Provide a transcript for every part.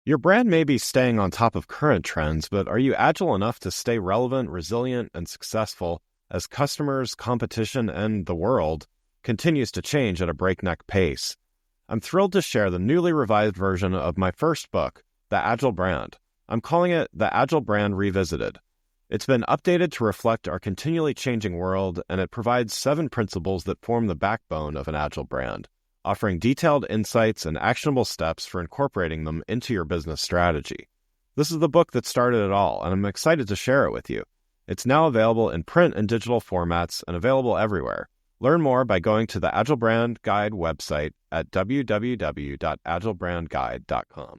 Your brand may be staying on top of current trends, but are you agile enough to stay relevant, resilient, and successful as customers, competition, and the world continues to change at a breakneck pace? I'm thrilled to share the newly revised version of my first book, The Agile Brand. I'm calling it The Agile Brand Revisited. It's been updated to reflect our continually changing world, and it provides 7 principles that form the backbone of an agile brand, offering detailed insights and actionable steps for incorporating them into your business strategy. This is the book that started it all, and I'm excited to share it with you. It's now available in print and digital formats and available everywhere. Learn more by going to the Agile Brand Guide website at www.agilebrandguide.com.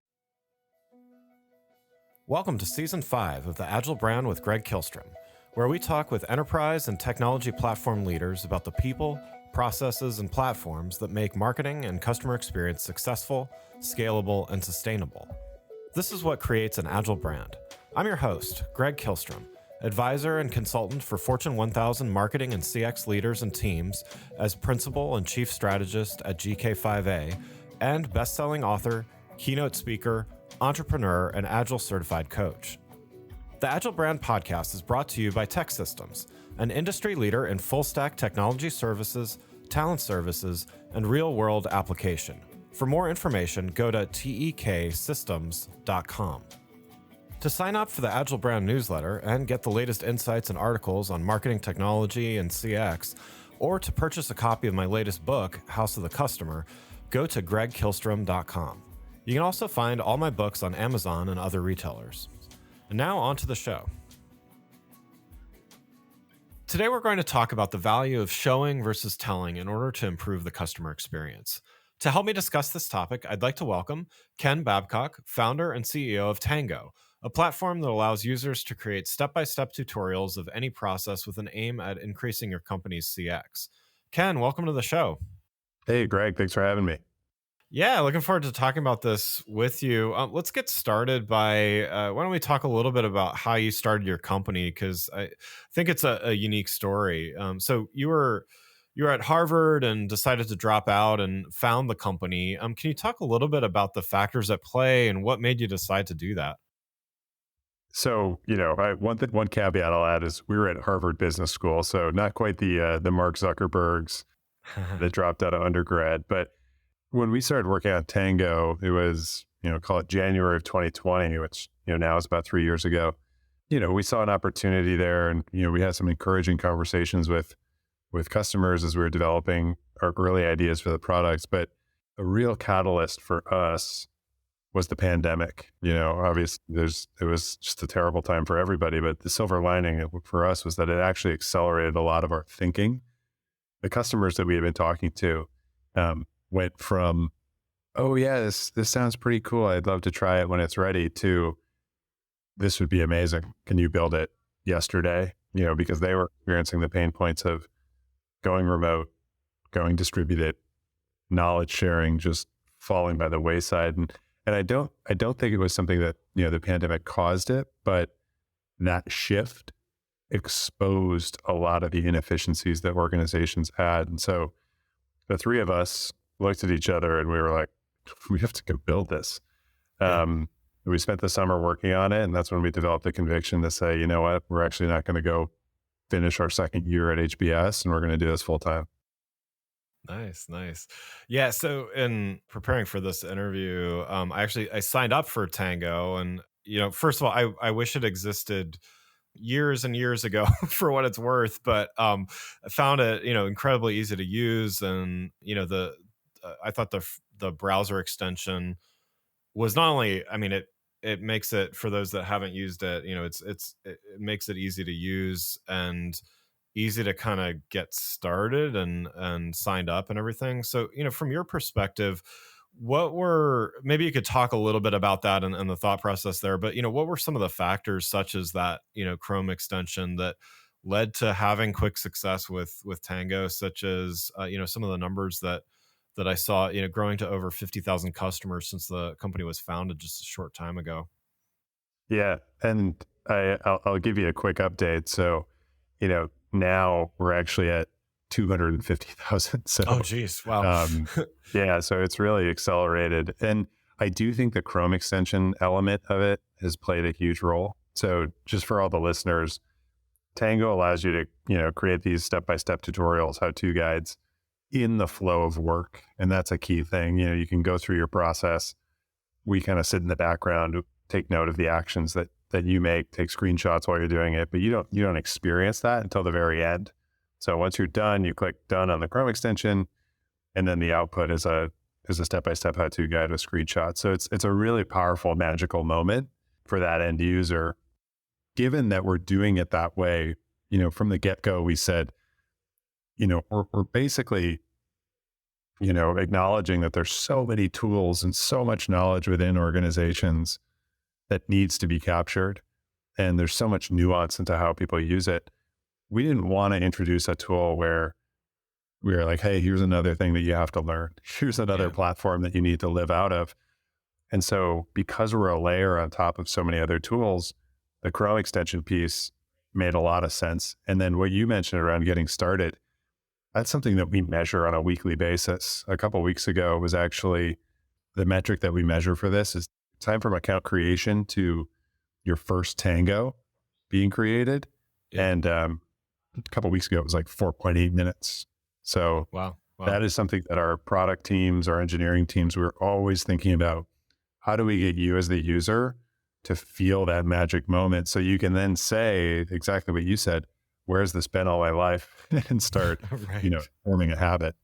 Welcome to Season 5 of The Agile Brand with Greg Kihlstrom, where we talk with enterprise and technology platform leaders about the people, processes, and platforms that make marketing and customer experience successful, scalable, and sustainable. This is what creates an agile brand. I'm your host, Greg Kihlstrom, advisor and consultant for Fortune 1000 marketing and CX leaders and teams as principal and chief strategist at GK5A, and best-selling author, keynote speaker, entrepreneur, and agile certified coach. The Agile Brand podcast is brought to you by TEKsystems, an industry leader in full-stack technology services, talent services, and real-world application. For more information, go to teksystems.com. To sign up for the Agile Brand newsletter and get the latest insights and articles on marketing technology and CX, or to purchase a copy of my latest book, House of the Customer, go to gregkihlstrom.com. You can also find all my books on Amazon and other retailers. And now on to the show. Today we're going to talk about the value of showing versus telling in order to improve the customer experience. To help me discuss this topic, I'd like to welcome Ken Babcock, founder and CEO of Tango, a platform that allows users to create step-by-step tutorials of any process with an aim at increasing your company's CX. Ken, welcome to the show. Hey, Greg, thanks for having me. Yeah, looking forward to talking about this with you. Let's get started by, why don't we talk a little bit about how you started your company, because I think it's a unique story. So you were at Harvard and decided to drop out and found the company. Can you talk a little bit about the factors at play and what made you decide to do that? So, one caveat I'll add is we were at Harvard Business School, so not quite the Mark Zuckerbergs that dropped out of undergrad, but when we started working on Tango, it was, call it January of 2020, which, now is about 3 years ago. We saw an opportunity there, and, we had some encouraging conversations with customers as we were developing our early ideas for the products. But a real catalyst for us was the pandemic. Obviously it was just a terrible time for everybody, but the silver lining for us was that it actually accelerated a lot of our thinking. The customers that we had been talking to, went from, oh yeah, this sounds pretty cool, I'd love to try it when it's ready, to this would be amazing, can you build it yesterday? Because they were experiencing the pain points of going remote, going distributed, knowledge sharing just falling by the wayside. And I don't think it was something that, the pandemic caused it, but that shift exposed a lot of the inefficiencies that organizations had. And so the three of us looked at each other and we were like, we have to go build this. We spent the summer working on it, and that's when we developed the conviction to say, you know what, we're actually not going to go finish our second year at HBS, and we're going to do this full time. Nice. Yeah, so in preparing for this interview, I signed up for Tango, and first of all, I wish it existed years and years ago for what it's worth, but I found it incredibly easy to use, and I thought the browser extension was not only, it makes it, for those that haven't used it, it makes it easy to use and easy to kind of get started and signed up and everything. So, from your perspective, maybe you could talk a little bit about that and the thought process there, but, what were some of the factors such as that, Chrome extension that led to having quick success with Tango, such as, some of the numbers that I saw, growing to over 50,000 customers since the company was founded just a short time ago. Yeah. And I'll give you a quick update. So, now we're actually at 250,000. So, oh, geez. Wow. Yeah. So it's really accelerated. And I do think the Chrome extension element of it has played a huge role. So just for all the listeners, Tango allows you to, create these step-by-step tutorials, how-to guides in the flow of work. And that's a key thing. You can go through your process. We kind of sit in the background, take note of the actions that you make, take screenshots while you're doing it, but you don't experience that until the very end. So once you're done, you click done on the Chrome extension, and then the output is a step-by-step how-to guide with screenshots. So it's a really powerful, magical moment for that end user. Given that we're doing it that way, from the get-go, we said, we're basically, acknowledging that there's so many tools and so much knowledge within organizations that needs to be captured. And there's so much nuance into how people use it. We didn't want to introduce a tool where we were like, hey, here's another thing that you have to learn. Here's another platform that you need to live out of. And so because we're a layer on top of so many other tools, the Chrome extension piece made a lot of sense. And then what you mentioned around getting started, that's something that we measure on a weekly basis. A couple of weeks ago was actually the metric that we measure for this is time from account creation to your first Tango being created. Yeah. And a couple of weeks ago, it was like 4.8 minutes. So wow. That is something that our product teams, our engineering teams, we're always thinking about. How do we get you as the user to feel that magic moment so you can then say exactly what you said, where's this been all my life? And start, right. Forming a habit.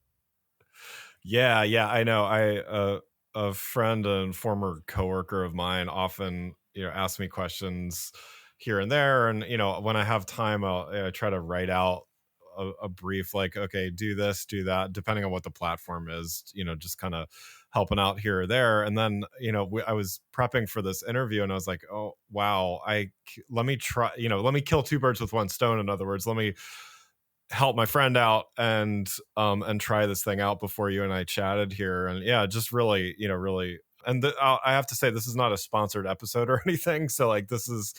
Yeah, I know. A friend and former coworker of mine often, asks me questions here and there. And, when I have time, I try to write out a brief, like, okay, do this, do that, depending on what the platform is, just kind of helping out here or there. And then, I was prepping for this interview and I was like, oh, wow, let me try, let me kill two birds with one stone. In other words, let me help my friend out and try this thing out before you and I chatted here. And yeah, just really, really. And I have to say, this is not a sponsored episode or anything. So like, this is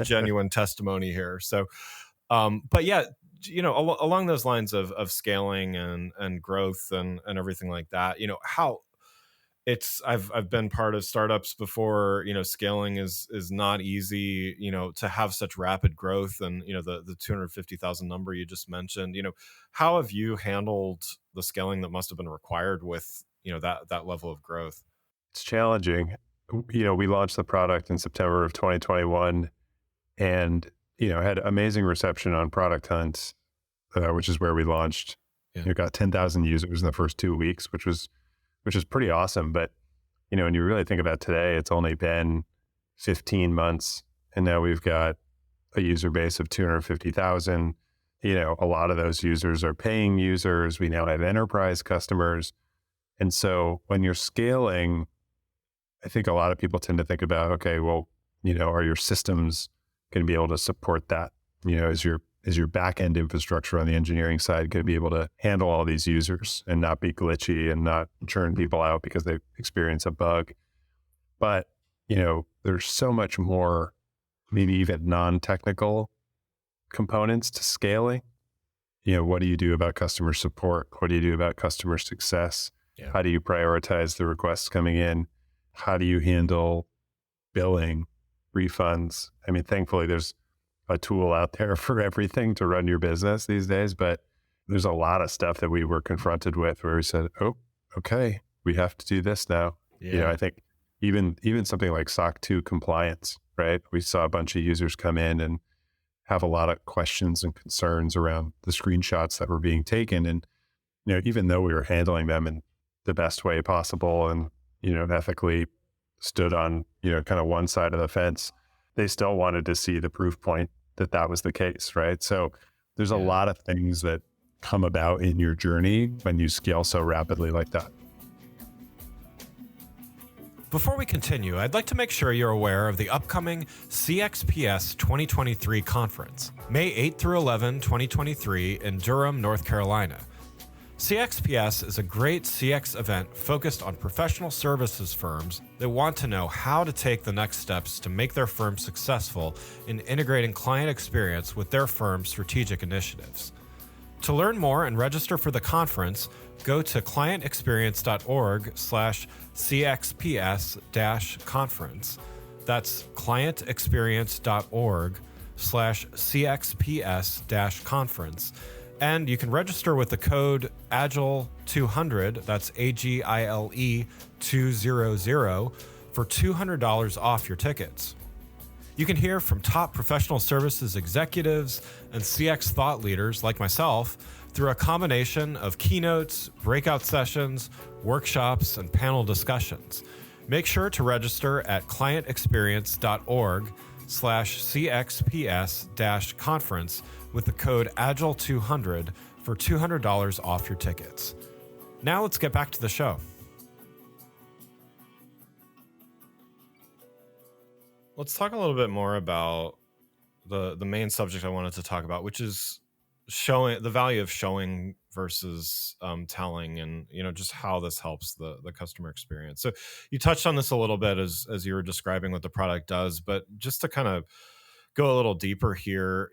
genuine testimony here. So, but yeah, along those lines of scaling and growth and everything like that, how I've been part of startups before. Scaling is not easy, to have such rapid growth. And the 250,000 number you just mentioned, how have you handled the scaling that must have been required with that level of growth? It's challenging. We launched the product in September of 2021 and had amazing reception on Product Hunt, which is where we launched. Yeah. Got 10,000 users in the first 2 weeks, which is pretty awesome. But, when you really think about today, it's only been 15 months and now we've got a user base of 250,000. A lot of those users are paying users. We now have enterprise customers. And so when you're scaling, I think a lot of people tend to think about, okay, well, are your systems going to be able to support that? Is your back-end infrastructure on the engineering side going to be able to handle all these users and not be glitchy and not churn people out because they experience a bug? But, there's so much more, maybe even non-technical components to scaling. What do you do about customer support? What do you do about customer success? Yeah. How do you prioritize the requests coming in? How do you handle billing, refunds? I mean, thankfully, there's a tool out there for everything to run your business these days, but there's a lot of stuff that we were confronted with where we said, oh, okay, we have to do this now. Yeah. I think even something like SOC 2 compliance, right? We saw a bunch of users come in and have a lot of questions and concerns around the screenshots that were being taken. And, even though we were handling them in the best way possible and, ethically stood on, kind of one side of the fence, they still wanted to see the proof point that was the case, right? So there's a lot of things that come about in your journey when you scale so rapidly like that. Before we continue, I'd like to make sure you're aware of the upcoming CXPS 2023 conference, May 8 through 11, 2023 in Durham, North Carolina. CXPS is a great CX event focused on professional services firms that want to know how to take the next steps to make their firm successful in integrating client experience with their firm's strategic initiatives. To learn more and register for the conference, go to clientexperience.org/CXPS-conference. That's clientexperience.org/CXPS-conference. And you can register with the code AGILE200, that's AGILE 200, for $200 off your tickets. You can hear from top professional services executives and CX thought leaders like myself through a combination of keynotes, breakout sessions, workshops, and panel discussions. Make sure to register at clientexperience.org/CXPS-conference with the code AGILE200 for $200 off your tickets. Now let's get back to the show. Let's talk a little bit more about the main subject I wanted to talk about, which is showing the value of showing versus telling, and just how this helps the customer experience. So you touched on this a little bit as you were describing what the product does, but just to kind of go a little deeper here,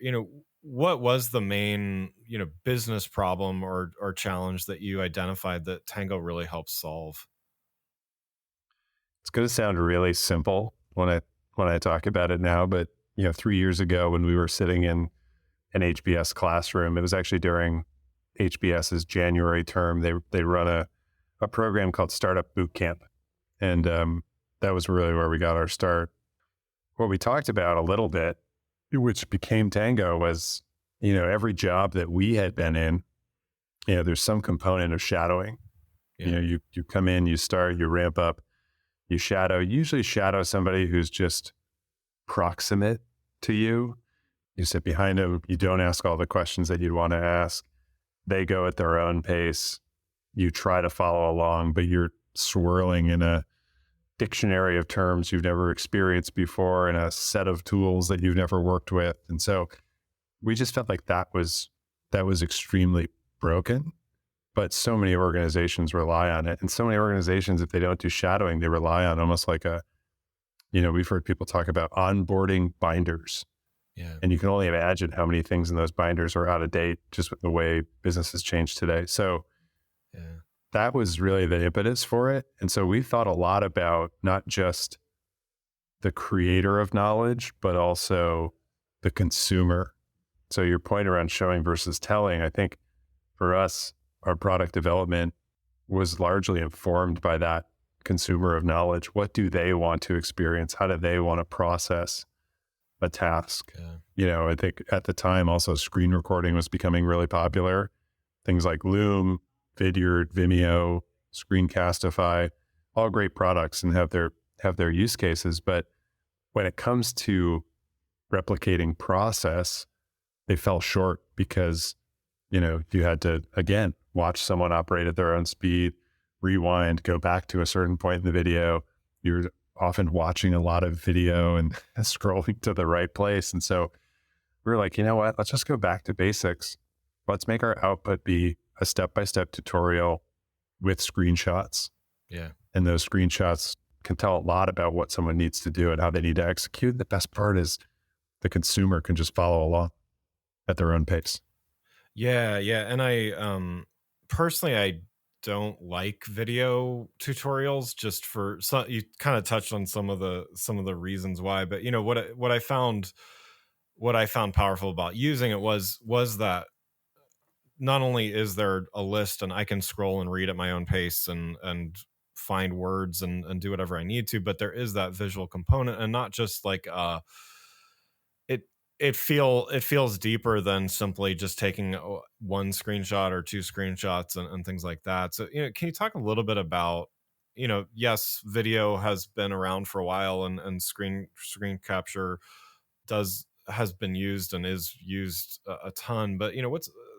what was the main business problem or challenge that you identified that Tango really helps solve? It's going to sound really simple when I talk about it now, but 3 years ago when we were sitting in an HBS classroom, it was actually during HBS's January term. They run a program called Startup Boot Camp, and that was really where we got our start. What we talked about a little bit, which became Tango, was every job that we had been in, there's some component of shadowing. Yeah. You come in, you start, you ramp up, you shadow. You usually shadow somebody who's just proximate to you. You sit behind them. You don't ask all the questions that you'd want to ask. They go at their own pace. You try to follow along, but you're swirling in a dictionary of terms you've never experienced before and a set of tools that you've never worked with. And so we just felt like that was extremely broken. But so many organizations rely on it. And so many organizations, if they don't do shadowing, they rely on almost like we've heard people talk about onboarding binders. Yeah. And you can only imagine how many things in those binders are out of date just with the way business has changed today. So Yeah. that was really the impetus for it. And so we thought a lot about not just the creator of knowledge, but also the consumer. So your point around showing versus telling, I think for us, our product development was largely informed by that consumer of knowledge. What do they want to experience? How do they want to process a task? Yeah. I think at the time also screen recording was becoming really popular. Things like Loom, Vidyard, Vimeo, Screencastify, all great products and have their use cases. But when it comes to replicating process, they fell short because you had to, again, watch someone operate at their own speed, rewind, go back to a certain point in the video. You're often watching a lot of video and scrolling to the right place. And so we were like, you know what, let's just go back to basics. Let's make our output be a step-by-step tutorial with screenshots. Yeah. And those screenshots can tell a lot about what someone needs to do and how they need to execute. The best part is the consumer can just follow along at their own pace. Yeah. And I personally, I don't like video tutorials, just for some. You kind of touched on some of the reasons why, but what I found powerful about using it was that not only is there a list and I can scroll and read at my own pace and find words and do whatever I need to, but there is that visual component, and not just like it feels deeper than simply just taking one screenshot or two screenshots and things like that. So, can you talk a little bit about, yes, video has been around for a while, and screen capture has been used and is used a ton, but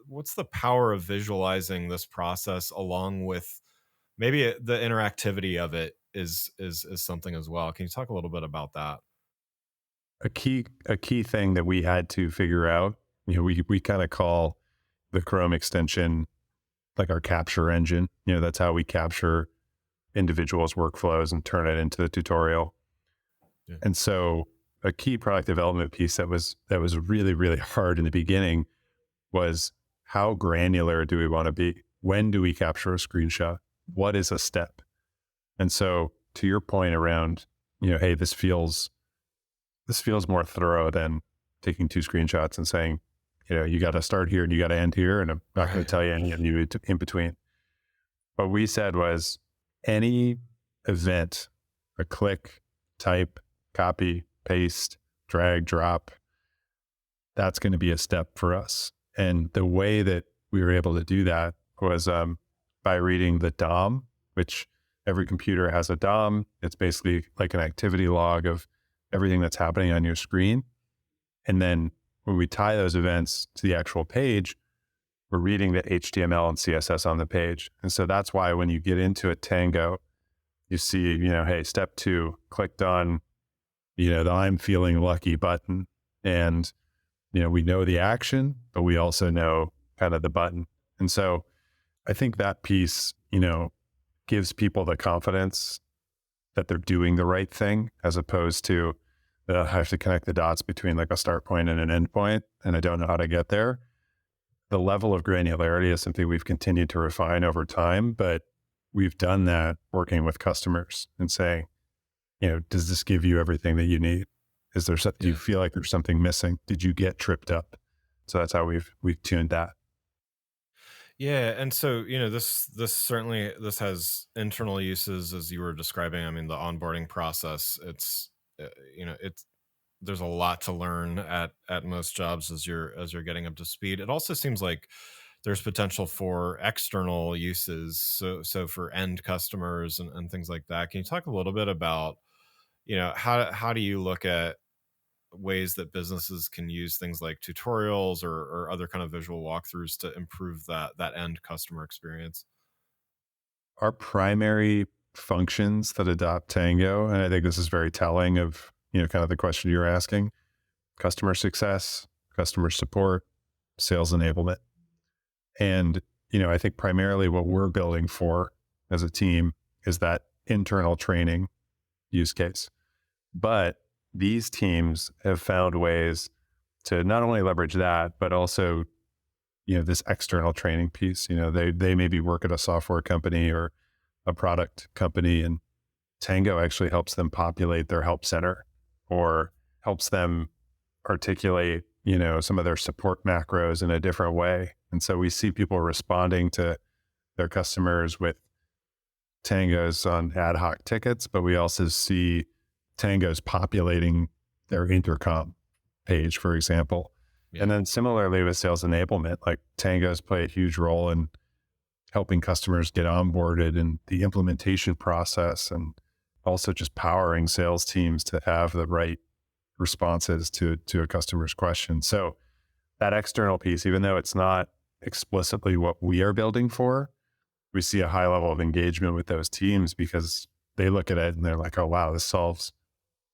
what's the power of visualizing this process along with maybe the interactivity of it is something as well. Can you talk a little bit about that? A key thing that we had to figure out, we kind of call the Chrome extension like our capture engine. That's how we capture individuals' workflows and turn it into the tutorial. Yeah. And so a key product development piece that was really, really hard in the beginning was, how granular do we want to be? When do we capture a screenshot? What is a step? And so to your point around, hey, this feels more thorough than taking two screenshots and saying, you got to start here and you got to end here. And I'm not going to Right. tell you any of you in between. What we said was any event, a click, type, copy, paste, drag, drop, that's going to be a step for us. And the way that we were able to do that was by reading the DOM, which every computer has a DOM. It's basically like an activity log of everything that's happening on your screen. And then when we tie those events to the actual page, we're reading the HTML and CSS on the page. And so that's why when you get into a Tango, you see, hey, step 2, clicked on, the I'm feeling lucky button. And, we know the action, but we also know kind of the button. And so I think that piece, gives people the confidence that they're doing the right thing, as opposed to I have to connect the dots between like a start point and an end point, and I don't know how to get there. The level of granularity is something we've continued to refine over time, but we've done that working with customers and saying, does this give you everything that you need? Do you Yeah. feel like there's something missing? Did you get tripped up? So that's how we've tuned that. Yeah, and so this certainly this has internal uses as you were describing. I mean, the onboarding process. Uh, it's there's a lot to learn at most jobs as you're getting up to speed. It also seems like there's potential for external uses, so for end customers and things like that. Can you talk a little bit about how do you look at ways that businesses can use things like tutorials or other kind of visual walkthroughs to improve that end customer experience? Our primary functions that adopt Tango, and I think this is very telling of, kind of the question you're asking: customer success, customer support, sales enablement. And, I think primarily what we're building for as a team is that internal training use case. But these teams have found ways to not only leverage that, but also, this external training piece. They maybe work at a software company or a product company, and Tango actually helps them populate their help center or helps them articulate, some of their support macros in a different way. And so we see people responding to their customers with Tangos on ad hoc tickets, but we also see Tangos populating their intercom page, for example. And Yeah. then similarly with sales enablement, like Tangos play a huge role in helping customers get onboarded in the implementation process, and also just powering sales teams to have the right responses to a customer's question. So that external piece, even though it's not explicitly what we are building for, we see a high level of engagement with those teams because they look at it and they're like, oh, wow, this solves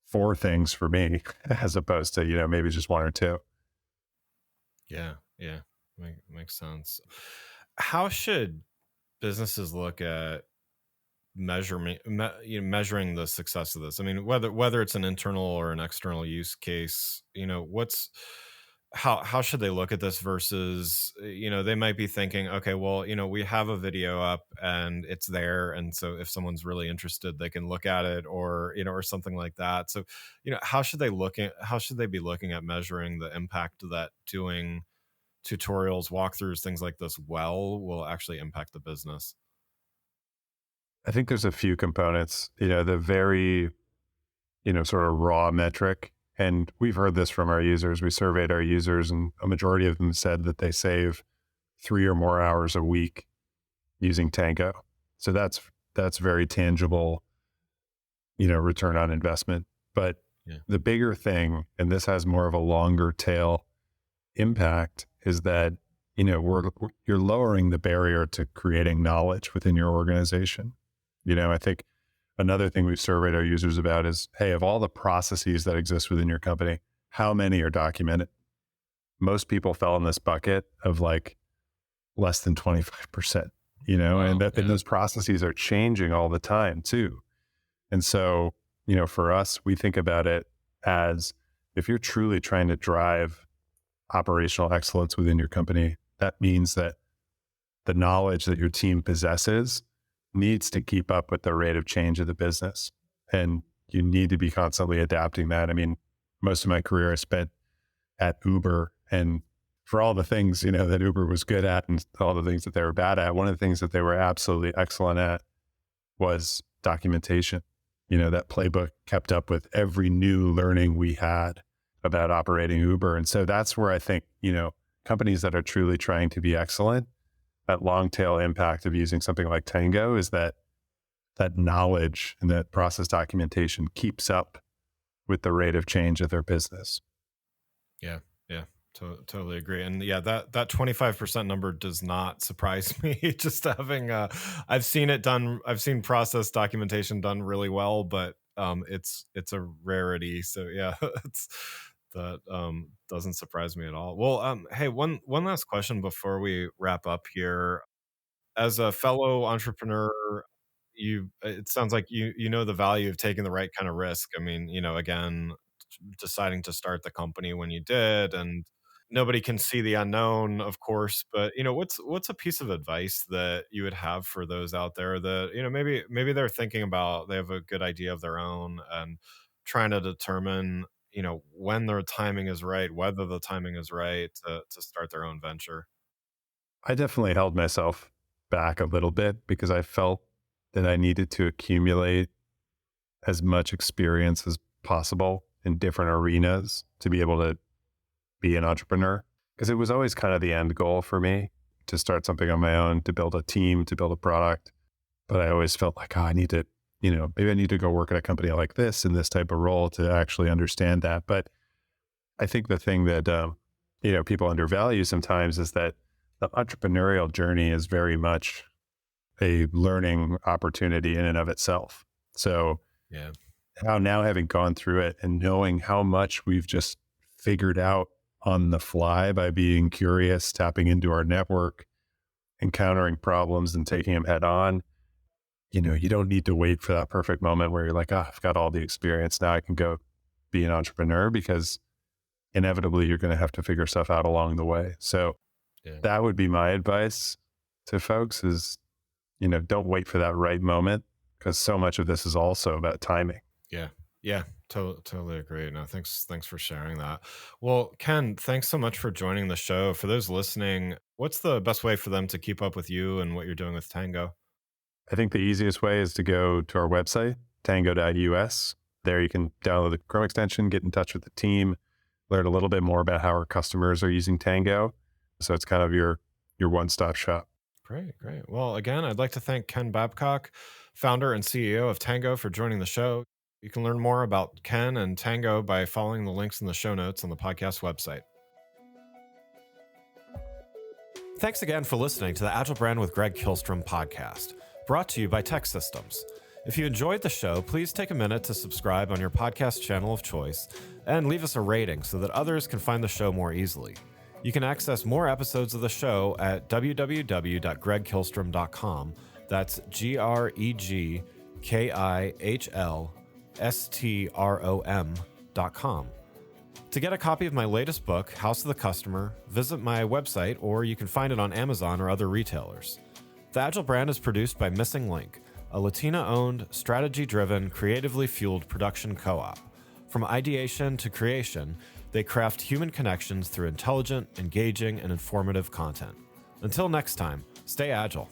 4 things for me as opposed to, maybe just 1 or 2. Yeah, yeah, makes sense. How should businesses look at measuring the success of this? I mean, whether it's an internal or an external use case, what's how should they look at this versus they might be thinking, okay, well, we have a video up and it's there, and so if someone's really interested they can look at it, or or something like that. So how should they be looking at measuring the impact that doing tutorials, walkthroughs, things like this well will actually impact the business? I think there's a few components, the very, sort of raw metric. And we've heard this from our users. We surveyed our users, and a majority of them said that they save 3 or more hours a week using Tango. So that's very tangible, return on investment. But Yeah. the bigger thing, and this has more of a longer tail impact, is that, you're lowering the barrier to creating knowledge within your organization. I think another thing we've surveyed our users about is, hey, of all the processes that exist within your company, how many are documented? Most people fell in this bucket of like less than 25%, and Wow. and Yeah. those processes are changing all the time too. And so, for us, we think about it as, if you're truly trying to drive operational excellence within your company, that means that the knowledge that your team possesses needs to keep up with the rate of change of the business. And you need to be constantly adapting that. I mean, most of my career I spent at Uber, and for all the things, that Uber was good at and all the things that they were bad at, one of the things that they were absolutely excellent at was documentation. That playbook kept up with every new learning we had about operating Uber. And so that's where I think, companies that are truly trying to be excellent, that long tail impact of using something like Tango is that knowledge and that process documentation keeps up with the rate of change of their business. Yeah, yeah, totally agree. And yeah, that 25% number does not surprise me. Just having, I've seen it done. I've seen process documentation done really well, but it's a rarity. So yeah, it's that doesn't surprise me at all. Well, hey, one last question before we wrap up here. As a fellow entrepreneur, it sounds like you know the value of taking the right kind of risk. I mean, again, deciding to start the company when you did, and nobody can see the unknown, of course, but what's a piece of advice that you would have for those out there that maybe they're thinking about, they have a good idea of their own and trying to determine when their timing is right, whether the timing is right to start their own venture. I definitely held myself back a little bit because I felt that I needed to accumulate as much experience as possible in different arenas to be able to be an entrepreneur. Because it was always kind of the end goal for me to start something on my own, to build a team, to build a product. But I always felt like, I need to, maybe I need to go work at a company like this in this type of role to actually understand that. But I think the thing that, people undervalue sometimes is that the entrepreneurial journey is very much a learning opportunity in and of itself. So Yeah. how now having gone through it and knowing how much we've just figured out on the fly by being curious, tapping into our network, encountering problems and taking them head on, you don't need to wait for that perfect moment where you're like, I've got all the experience. Now I can go be an entrepreneur, because inevitably you're going to have to figure stuff out along the way. So Yeah. that would be my advice to folks is, don't wait for that right moment, because so much of this is also about timing. Yeah. Yeah. Totally agree. No, thanks for sharing that. Well, Ken, thanks so much for joining the show. For those listening, what's the best way for them to keep up with you and what you're doing with Tango? I think the easiest way is to go to our website, tango.us. There you can download the Chrome extension, get in touch with the team, learn a little bit more about how our customers are using Tango. So it's kind of your one-stop shop. Great, great. Well, again, I'd like to thank Ken Babcock, founder and CEO of Tango, for joining the show. You can learn more about Ken and Tango by following the links in the show notes on the podcast website. Thanks again for listening to the Agile Brand with Greg Kihlstrom podcast, brought to you by Tech Systems. If you enjoyed the show, please take a minute to subscribe on your podcast channel of choice and leave us a rating so that others can find the show more easily. You can access more episodes of the show at www.gregkihlstrom.com. That's GregKihlstrom.com. To get a copy of my latest book, House of the Customer, visit my website, or you can find it on Amazon or other retailers. The Agile Brand is produced by Missing Link, a Latina-owned, strategy-driven, creatively fueled production co-op. From ideation to creation, they craft human connections through intelligent, engaging, and informative content. Until next time, stay agile.